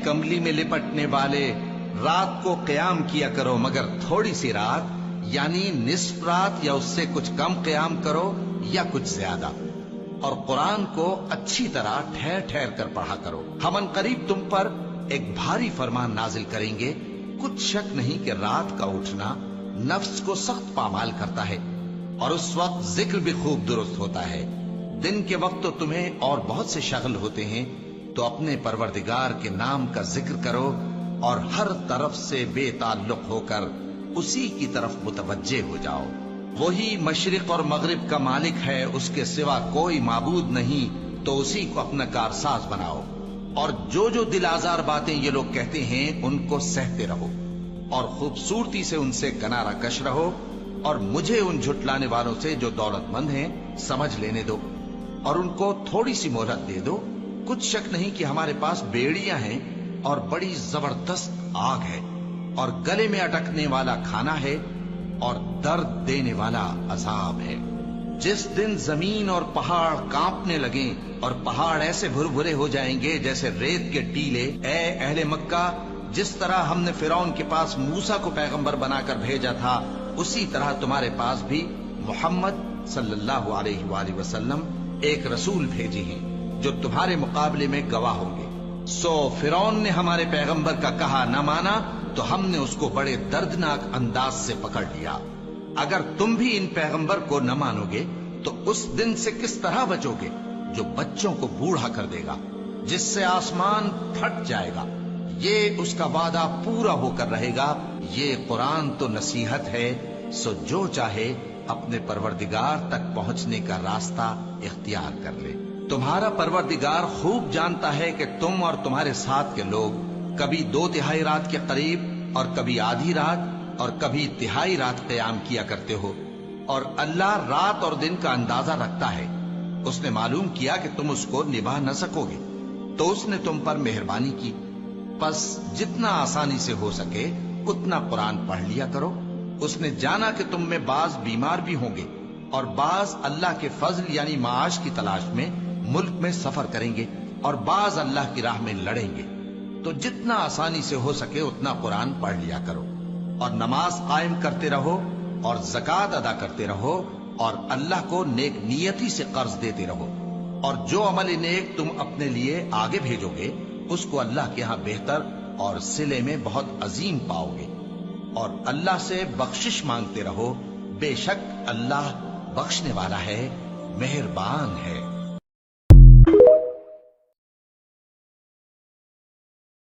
کملی میں لپٹنے والے، رات کو قیام کیا کرو مگر تھوڑی سی رات، یعنی نصف رات یا اس سے کچھ کم قیام کرو یا کچھ زیادہ، اور قرآن کو اچھی طرح ٹھہر ٹھہر کر پڑھا کرو۔ ہم ان قریب تم پر ایک بھاری فرمان نازل کریں گے، کچھ شک نہیں کہ رات کا اٹھنا نفس کو سخت پامال کرتا ہے، اور اس وقت ذکر بھی خوب درست ہوتا ہے۔ دن کے وقت تو تمہیں اور بہت سے شغل ہوتے ہیں، تو اپنے پروردگار کے نام کا ذکر کرو اور ہر طرف سے بے تعلق ہو کر اسی کی طرف متوجہ ہو جاؤ۔ وہی مشرق اور مغرب کا مالک ہے، اس کے سوا کوئی معبود نہیں، تو اسی کو اپنا کارساز بناؤ۔ اور جو جو دل آزار باتیں یہ لوگ کہتے ہیں ان کو سہتے رہو، اور خوبصورتی سے ان سے کنارہ کش رہو، اور مجھے ان جھٹلانے والوں سے جو دولت مند ہیں سمجھ لینے دو، اور ان کو تھوڑی سی مہلت دے دو۔ کچھ شک نہیں کہ ہمارے پاس بیڑیاں ہیں اور بڑی زبردست آگ ہے، اور گلے میں اٹکنے والا کھانا ہے، اور درد دینے والا عذاب ہے۔ جس دن زمین اور پہاڑ کانپنے لگیں اور پہاڑ ایسے بھربھرے ہو جائیں گے جیسے ریت کے ٹیلے، اے اہل مکہ، جس طرح ہم نے فرعون کے پاس موسیٰ کو پیغمبر بنا کر بھیجا تھا، اسی طرح تمہارے پاس بھی محمد صلی اللہ علیہ وآلہ وسلم ایک رسول بھیجے ہیں جو تمہارے مقابلے میں گواہ ہوں گے۔ سو فرعون نے ہمارے پیغمبر کا کہا نہ مانا تو ہم نے اس کو بڑے دردناک انداز سے پکڑ لیا۔ اگر تم بھی ان پیغمبر کو نہ مانو گے تو اس دن سے کس طرح بچو گے جو بچوں کو بوڑھا کر دے گا، جس سے آسمان پھٹ جائے گا۔ یہ اس کا وعدہ پورا ہو کر رہے گا۔ یہ قرآن تو نصیحت ہے، سو جو چاہے اپنے پروردگار تک پہنچنے کا راستہ اختیار کر لے۔ تمہارا پروردگار خوب جانتا ہے کہ تم اور تمہارے ساتھ کے لوگ کبھی 2/3 رات کے قریب اور کبھی آدھی رات اور کبھی تہائی رات قیام کیا کرتے ہو، اور اللہ رات اور دن کا اندازہ رکھتا ہے۔ اس نے معلوم کیا کہ تم اس کو نبھا نہ سکو گے، تو اس نے تم پر مہربانی کی، پس جتنا آسانی سے ہو سکے اتنا قرآن پڑھ لیا کرو۔ اس نے جانا کہ تم میں بعض بیمار بھی ہوں گے، اور بعض اللہ کے فضل یعنی معاش کی تلاش میں ملک میں سفر کریں گے، اور بعض اللہ کی راہ میں لڑیں گے، تو جتنا آسانی سے ہو سکے اتنا قرآن پڑھ لیا کرو، اور نماز قائم کرتے رہو، اور زکوٰۃ ادا کرتے رہو، اور اللہ کو نیک نیتی سے قرض دیتے رہو، اور جو عمل نیک تم اپنے لیے آگے بھیجو گے اس کو اللہ کے ہاں بہتر اور صلے میں بہت عظیم پاؤ گے، اور اللہ سے بخشش مانگتے رہو، بے شک اللہ بخشنے والا ہے، مہربان ہے۔